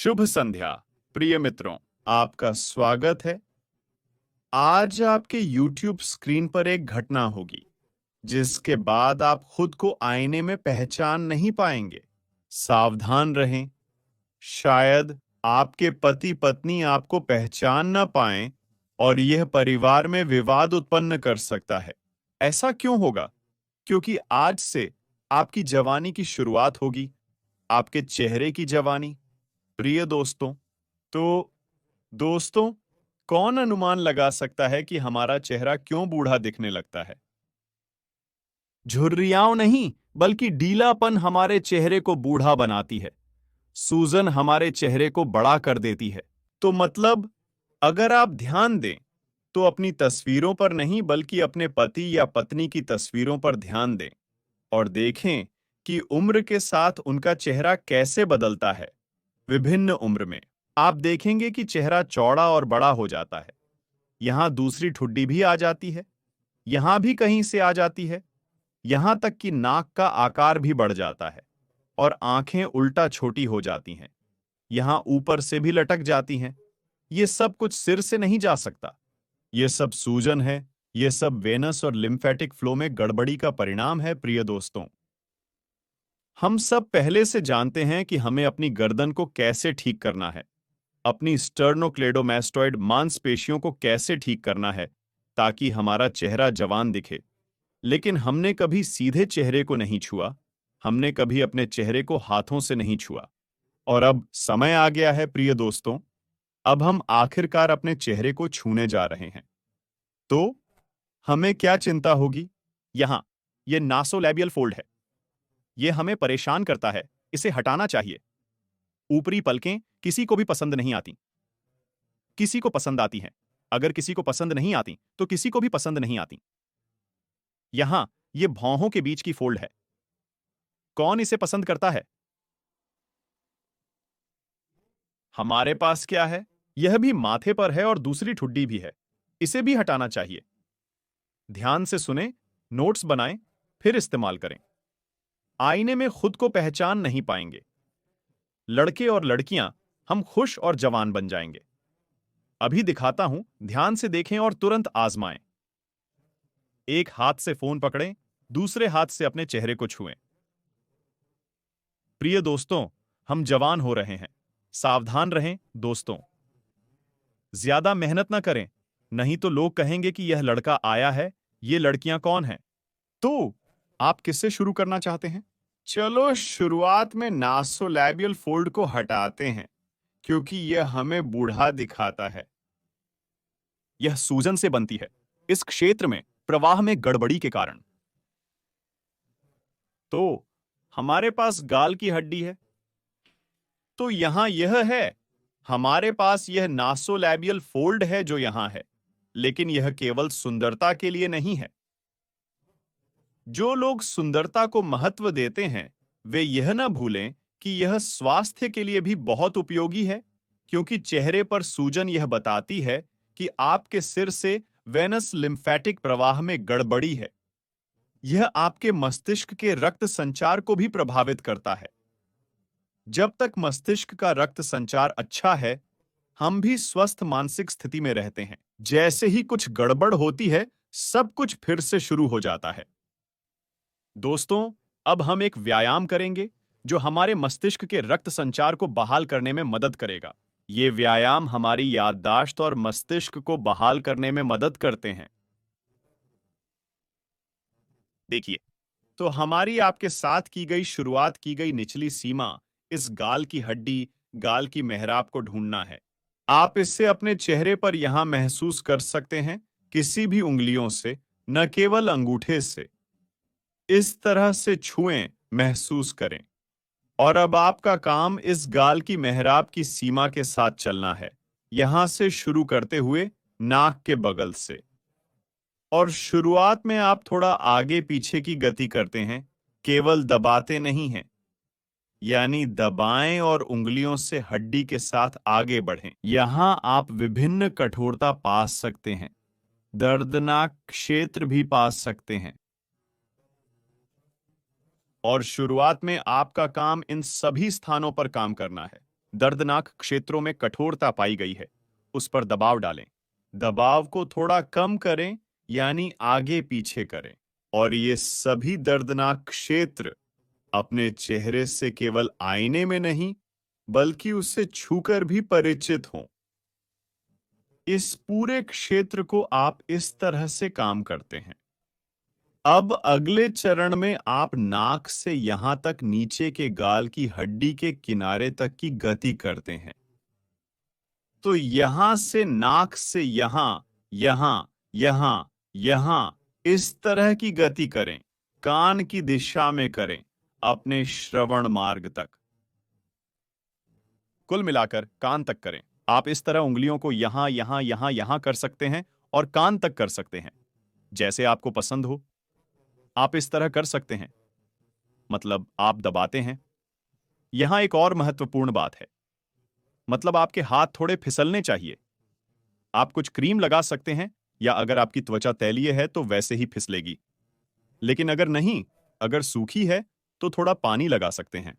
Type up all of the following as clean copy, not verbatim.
शुभ संध्या प्रिय मित्रों, आपका स्वागत है। आज आपके YouTube स्क्रीन पर एक घटना होगी जिसके बाद आप खुद को आईने में पहचान नहीं पाएंगे। सावधान रहें, शायद आपके पति पत्नी आपको पहचान ना पाएं और यह परिवार में विवाद उत्पन्न कर सकता है। ऐसा क्यों होगा? क्योंकि आज से आपकी जवानी की शुरुआत होगी, आपके चेहरे की जवानी। प्रिय दोस्तों, तो दोस्तों, कौन अनुमान लगा सकता है कि हमारा चेहरा क्यों बूढ़ा दिखने लगता है? झुर्रियां नहीं, बल्कि ढीलापन हमारे चेहरे को बूढ़ा बनाती है। सूजन हमारे चेहरे को बड़ा कर देती है। तो मतलब, अगर आप ध्यान दें, तो अपनी तस्वीरों पर नहीं बल्कि अपने पति या पत्नी की तस्वीरों पर ध्यान दें और देखें कि उम्र के साथ उनका चेहरा कैसे बदलता है। विभिन्न उम्र में आप देखेंगे कि चेहरा चौड़ा और बड़ा हो जाता है। यहां दूसरी ठुड्डी भी आ जाती है, यहां भी कहीं से आ जाती है, यहां तक कि नाक का आकार भी बढ़ जाता है और आंखें उल्टा छोटी हो जाती हैं। यहां ऊपर से भी लटक जाती हैं। ये सब कुछ सिर से नहीं जा सकता। ये सब सूजन है। ये सब वेनस और लिम्फेटिक फ्लो में गड़बड़ी का परिणाम है। प्रिय दोस्तों, हम सब पहले से जानते हैं कि हमें अपनी गर्दन को कैसे ठीक करना है, अपनी स्टर्नोक्लेडोमास्टोइड मांसपेशियों को कैसे ठीक करना है ताकि हमारा चेहरा जवान दिखे। लेकिन हमने कभी सीधे चेहरे को नहीं छुआ, हमने कभी अपने चेहरे को हाथों से नहीं छुआ। और अब समय आ गया है प्रिय दोस्तों, अब हम आखिरकार अपने चेहरे को छूने जा रहे हैं। तो हमें क्या चिंता होगी? यहां यह नासोलैबियल फोल्ड है। यह हमें परेशान करता है, इसे हटाना चाहिए। ऊपरी पलकें किसी को भी पसंद नहीं आती, किसी को पसंद आती हैं। अगर किसी को पसंद नहीं आती तो किसी को भी पसंद नहीं आती। यहां यह भौहों के बीच की फोल्ड है। कौन इसे पसंद करता है? हमारे पास क्या है? यह भी माथे पर है और दूसरी ठुड्डी भी है। इसे भी हटाना चाहिए। ध्यान से सुने, नोट्स बनाएं, फिर इस्तेमाल करें। आईने में खुद को पहचान नहीं पाएंगे। लड़के और लड़कियां, हम खुश और जवान बन जाएंगे। अभी दिखाता हूं, ध्यान से देखें और तुरंत आजमाएं। एक हाथ से फोन पकड़ें, दूसरे हाथ से अपने चेहरे को छुएं। प्रिय दोस्तों, हम जवान हो रहे हैं। सावधान रहें दोस्तों। ज्यादा मेहनत ना करें, नहीं तो लोग कहेंगे कि यह लड़का आया है, ये लड़कियां कौन हैं? तो आप किससे शुरू करना चाहते हैं? चलो शुरुआत में नासोलैबियल फोल्ड को हटाते हैं, क्योंकि यह हमें बूढ़ा दिखाता है। यह सूजन से बनती है, इस क्षेत्र में प्रवाह में गड़बड़ी के कारण। तो हमारे पास गाल की हड्डी है, तो यहां यह है। हमारे पास यह नासोलैबियल फोल्ड है जो यहां है, लेकिन यह केवल सुंदरता के लिए नहीं है। जो लोग सुंदरता को महत्व देते हैं, वे यह ना भूलें कि यह स्वास्थ्य के लिए भी बहुत उपयोगी है, क्योंकि चेहरे पर सूजन यह बताती है कि आपके सिर से वेनस लिम्फेटिक प्रवाह में गड़बड़ी है। यह आपके मस्तिष्क के रक्त संचार को भी प्रभावित करता है। जब तक मस्तिष्क का रक्त संचार अच्छा है, हम भी स्वस्थ मानसिक स्थिति में रहते हैं। जैसे ही कुछ गड़बड़ होती है, सब कुछ फिर से शुरू हो जाता है। दोस्तों, अब हम एक व्यायाम करेंगे जो हमारे मस्तिष्क के रक्त संचार को बहाल करने में मदद करेगा। ये व्यायाम हमारी याददाश्त और मस्तिष्क को बहाल करने में मदद करते हैं। देखिए, तो हमारी आपके साथ की गई शुरुआत की गई निचली सीमा, इस गाल की हड्डी, गाल की मेहराब को ढूंढना है। आप इससे अपने चेहरे पर यहां महसूस कर सकते हैं, किसी भी उंगलियों से, न केवल अंगूठे से। इस तरह से छुएं, महसूस करें। और अब आपका काम इस गाल की मेहराब की सीमा के साथ चलना है, यहां से शुरू करते हुए नाक के बगल से। और शुरुआत में आप थोड़ा आगे पीछे की गति करते हैं, केवल दबाते नहीं हैं। यानी दबाएं और उंगलियों से हड्डी के साथ आगे बढ़ें। यहां आप विभिन्न कठोरता पा सकते हैं, दर्दनाक क्षेत्र भी पा सकते हैं। और शुरुआत में आपका काम इन सभी स्थानों पर काम करना है। दर्दनाक क्षेत्रों में कठोरता पाई गई है, उस पर दबाव डालें। दबाव को थोड़ा कम करें, यानी आगे पीछे करें। और ये सभी दर्दनाक क्षेत्र अपने चेहरे से केवल आईने में नहीं, बल्कि उससे छूकर भी परिचित हों। इस पूरे क्षेत्र को आप इस तरह से काम करते हैं। अब अगले चरण में आप नाक से यहां तक नीचे के गाल की हड्डी के किनारे तक की गति करते हैं। तो यहां से नाक से यहां, यहां, यहां, यहां इस तरह की गति करें। कान की दिशा में करें, अपने श्रवण मार्ग तक। कुल मिलाकर कान तक करें। आप इस तरह उंगलियों को यहां, यहां, यहां, यहां कर सकते हैं और कान तक कर सकते हैं, जैसे आपको पसंद हो। आप इस तरह कर सकते हैं, मतलब आप दबाते हैं। यहां एक और महत्वपूर्ण बात है, मतलब आपके हाथ थोड़े फिसलने चाहिए। आप कुछ क्रीम लगा सकते हैं, या अगर आपकी त्वचा तैलीय है तो वैसे ही फिसलेगी। लेकिन अगर नहीं, अगर सूखी है तो थोड़ा पानी लगा सकते हैं।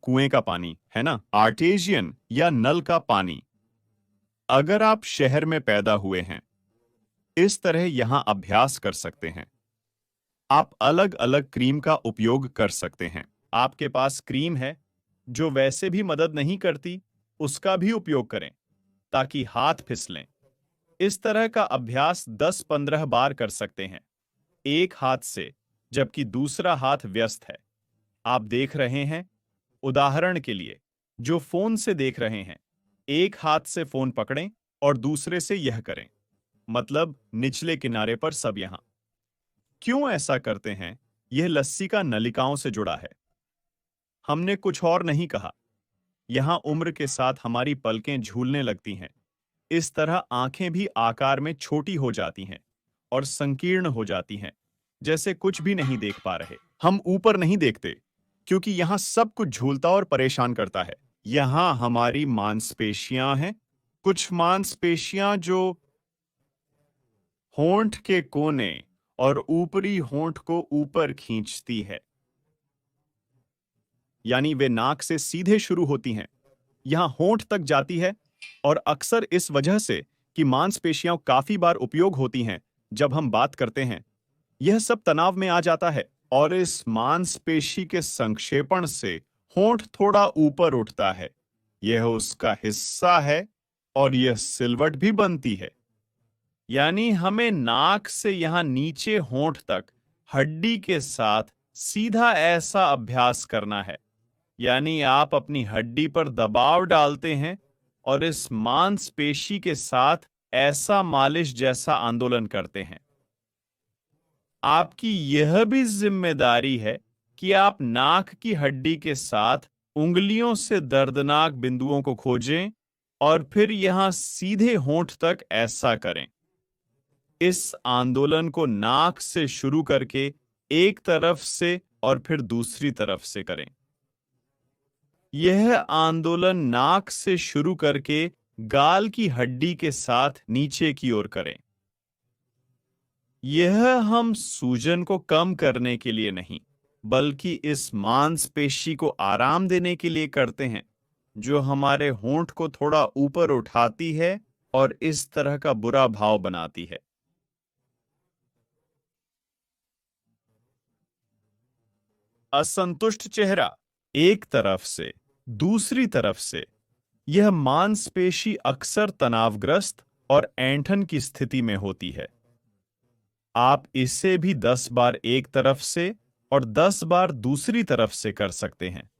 कुएं का पानी है ना, आर्टेजियन या नल का पानी। अगर आप शहर में पैदा हुए हैं, इस तरह यहां अभ्यास कर सकते हैं। आप अलग अलग क्रीम का उपयोग कर सकते हैं। आपके पास क्रीम है जो वैसे भी मदद नहीं करती, उसका भी उपयोग करें ताकि हाथ फिसलें। इस तरह का अभ्यास 10-15 बार कर सकते हैं, एक हाथ से, जबकि दूसरा हाथ व्यस्त है। आप देख रहे हैं, उदाहरण के लिए, जो फोन से देख रहे हैं, एक हाथ से फोन पकड़ें और दूसरे से यह करें, मतलब निचले किनारे पर सब यहां। क्यों ऐसा करते हैं? यह लस्सी का नलिकाओं से जुड़ा है। हमने कुछ और नहीं कहा। यहां उम्र के साथ हमारी पलकें झूलने लगती हैं। इस तरह आंखें भी आकार में छोटी हो जाती हैं और संकीर्ण हो जाती हैं, जैसे कुछ भी नहीं देख पा रहे। हम ऊपर नहीं देखते, क्योंकि यहां सब कुछ झूलता और परेशान करता है। यहां हमारी मांसपेशियां हैं, कुछ मांसपेशियां जो होंठ के कोने और ऊपरी होंठ को ऊपर खींचती है, यानी वे नाक से सीधे शुरू होती हैं, यहां होंठ तक जाती है। और अक्सर इस वजह से कि मांसपेशियां काफी बार उपयोग होती हैं जब हम बात करते हैं, यह सब तनाव में आ जाता है और इस मांसपेशी के संक्षेपण से होंठ थोड़ा ऊपर उठता है। यह उसका हिस्सा है और यह सिलवट भी बनती है। यानी हमें नाक से यहां नीचे होंठ तक हड्डी के साथ सीधा ऐसा अभ्यास करना है, यानी आप अपनी हड्डी पर दबाव डालते हैं और इस मांसपेशी के साथ ऐसा मालिश जैसा आंदोलन करते हैं। आपकी यह भी जिम्मेदारी है कि आप नाक की हड्डी के साथ उंगलियों से दर्दनाक बिंदुओं को खोजें और फिर यहां सीधे होंठ तक ऐसा करें। इस आंदोलन को नाक से शुरू करके एक तरफ से और फिर दूसरी तरफ से करें। यह आंदोलन नाक से शुरू करके गाल की हड्डी के साथ नीचे की ओर करें। यह हम सूजन को कम करने के लिए नहीं, बल्कि इस मांसपेशी को आराम देने के लिए करते हैं, जो हमारे होंठ को थोड़ा ऊपर उठाती है और इस तरह का बुरा भाव बनाती है। असंतुष्ट चेहरा, एक तरफ से, दूसरी तरफ से, यह मांसपेशी अक्सर तनावग्रस्त और ऐंठन की स्थिति में होती है। आप इसे भी 10 बार एक तरफ से और 10 बार दूसरी तरफ से कर सकते हैं।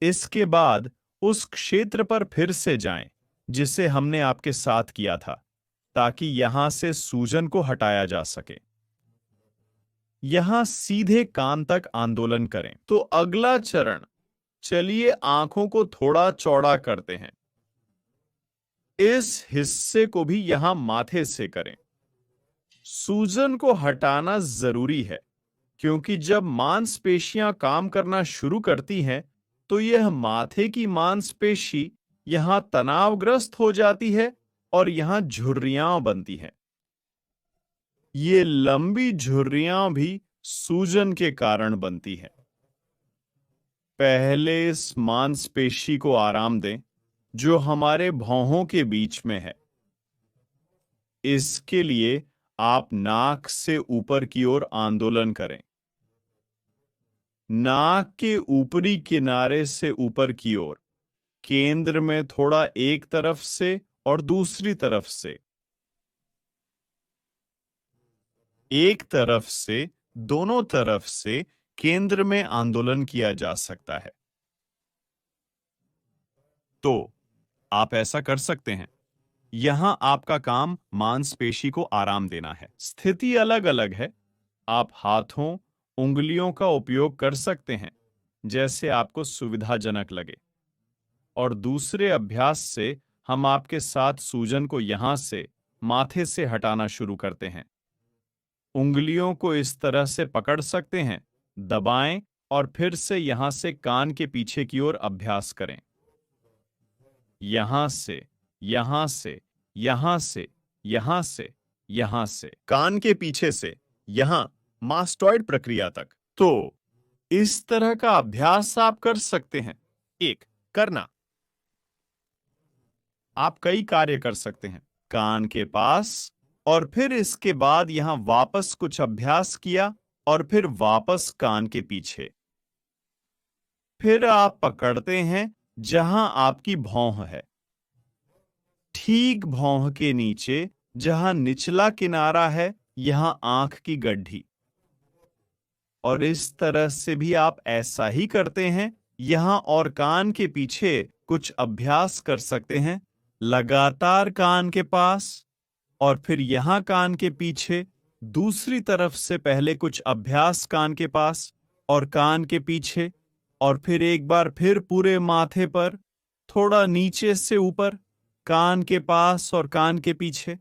इसके बाद उस क्षेत्र पर फिर से जाएं, जिसे हमने आपके साथ किया था, ताकि यहां से सूजन को हटाया जा सके। यहां सीधे कान तक आंदोलन करें। तो अगला चरण, चलिए आंखों को थोड़ा चौड़ा करते हैं। इस हिस्से को भी यहां माथे से करें। सूजन को हटाना जरूरी है, क्योंकि जब मांसपेशियां काम करना शुरू करती हैं, तो यह माथे की मांसपेशी यहां तनावग्रस्त हो जाती है और यहां झुर्रियां बनती हैं। ये लंबी झुर्रियां भी सूजन के कारण बनती है। पहले इस मांसपेशी को आराम दें जो हमारे भौहों के बीच में है। इसके लिए आप नाक से ऊपर की ओर आंदोलन करें। नाक के ऊपरी किनारे से ऊपर की ओर, केंद्र में थोड़ा एक तरफ से और दूसरी तरफ से। एक तरफ से, दोनों तरफ से केंद्र में आंदोलन किया जा सकता है। तो आप ऐसा कर सकते हैं। यहां आपका काम मांसपेशी को आराम देना है। स्थिति अलग अलग है। आप हाथों, उंगलियों का उपयोग कर सकते हैं जैसे आपको सुविधाजनक लगे। और दूसरे अभ्यास से हम आपके साथ सूजन को यहां से माथे से हटाना शुरू करते हैं। उंगलियों को इस तरह से पकड़ सकते हैं, दबाएं और फिर से यहां से कान के पीछे की ओर अभ्यास करें। यहां से, यहां से, यहां से, यहां से, यहां से, कान के पीछे से यहां मास्टॉइड प्रक्रिया तक। तो इस तरह का अभ्यास आप कर सकते हैं। एक, करना। आप कई कार्य कर सकते हैं कान के पास, और फिर इसके बाद यहां वापस कुछ अभ्यास किया और फिर वापस कान के पीछे। फिर आप पकड़ते हैं जहां आपकी भौं है, ठीक भौं के नीचे जहां निचला किनारा है, यहां आंख की गड्ढी। और इस तरह से भी आप ऐसा ही करते हैं यहां, और कान के पीछे कुछ अभ्यास कर सकते हैं लगातार कान के पास, और फिर यहां कान के पीछे दूसरी तरफ से पहले कुछ अभ्यास कान के पास और कान के पीछे, और फिर एक बार फिर पूरे माथे पर, थोड़ा नीचे से ऊपर, कान के पास और कान के पीछे।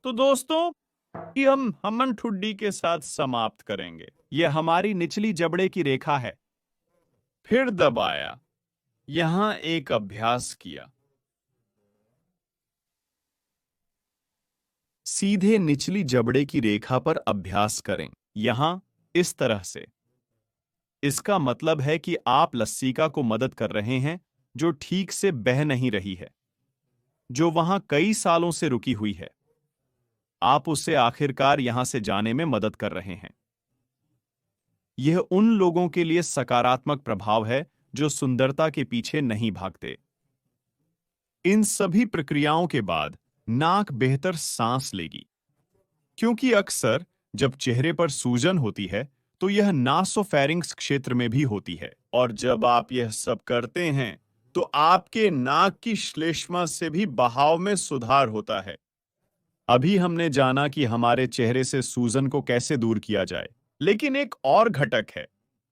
तो दोस्तों, कि हम हमन ठुड्डी के साथ समाप्त करेंगे। यह हमारी निचली जबड़े की रेखा है। फिर दबाया, यहां एक अभ्यास किया। सीधे निचली जबड़े की रेखा पर अभ्यास करें, यहां इस तरह से। इसका मतलब है कि आप लस्सिका को मदद कर रहे हैं जो ठीक से बह नहीं रही है, जो वहां कई सालों से रुकी हुई है। आप उसे आखिरकार यहां से जाने में मदद कर रहे हैं। यह उन लोगों के लिए सकारात्मक प्रभाव है जो सुंदरता के पीछे नहीं भागते। इन सभी प्रक्रियाओं के बाद नाक बेहतर सांस लेगी, क्योंकि अक्सर जब चेहरे पर सूजन होती है तो यह नासोफेरिंक्स क्षेत्र में भी होती है। और जब आप यह सब करते हैं तो आपके नाक की श्लेष्मा से भी बहाव में सुधार होता है। अभी हमने जाना कि हमारे चेहरे से सूजन को कैसे दूर किया जाए, लेकिन एक और घटक है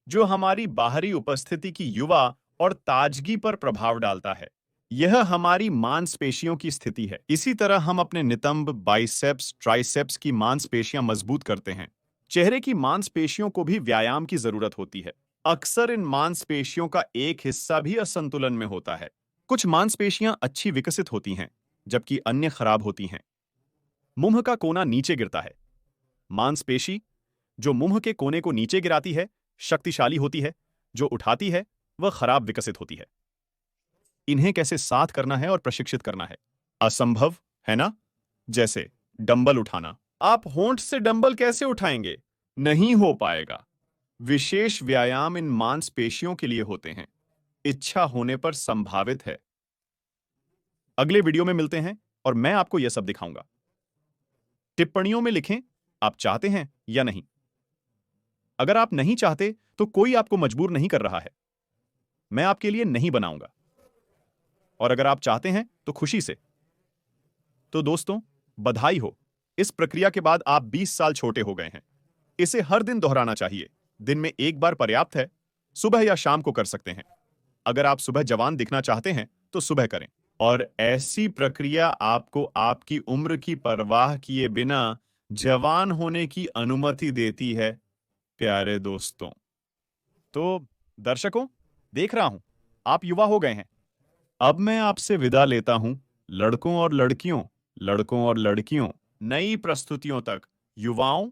जो हमारी बाहरी उपस्थिति की युवा और ताजगी पर प्रभाव डालता है। यह हमारी मांसपेशियों की स्थिति है। इसी तरह हम अपने नितंब, बाइसेप्स, ट्राइसेप्स की मांसपेशियां मजबूत करते हैं। चेहरे की मांसपेशियों को भी व्यायाम की जरूरत होती है। अक्सर इन मांसपेशियों का एक हिस्सा भी असंतुलन में होता है। कुछ मांसपेशियां अच्छी विकसित होती हैं, जबकि अन्य खराब होती हैं। मुंह का कोना नीचे गिरता है। मांसपेशी जो मुंह के कोने को नीचे गिराती है, शक्तिशाली होती है। जो उठाती है, वह खराब विकसित होती है। इन्हें कैसे साथ करना है और प्रशिक्षित करना है, असंभव है ना? जैसे डंबल उठाना। आप होंठ से डंबल कैसे उठाएंगे? नहीं हो पाएगा। विशेष व्यायाम इन मांसपेशियों के लिए होते हैं। इच्छा होने पर संभावित है। अगले वीडियो में मिलते हैं और मैं आपको यह सब दिखाऊंगा। टिप्पणियों में लिखें आप चाहते हैं या नहीं। अगर आप नहीं चाहते तो कोई आपको मजबूर नहीं कर रहा है। मैं आपके लिए नहीं बनाऊंगा। और अगर आप चाहते हैं तो खुशी से। तो दोस्तों, बधाई हो। इस प्रक्रिया के बाद आप 20 साल छोटे हो गए हैं। इसे हर दिन दोहराना चाहिए। दिन में एक बार पर्याप्त है। सुबह या शाम को कर सकते हैं। अगर आप सुबह जवान दिखना चाहते हैं तो सुबह करें। और ऐसी प्रक्रिया आपको आपकी उम्र की परवाह किए बिना जवान होने की अनुमति देती है, प्यारे दोस्तों। तो दर्शकों, देख रहा हूं आप युवा हो गए हैं। अब मैं आपसे विदा लेता हूं। लड़कों और लड़कियों, लड़कों और लड़कियों, नई प्रस्तुतियों तक युवाओं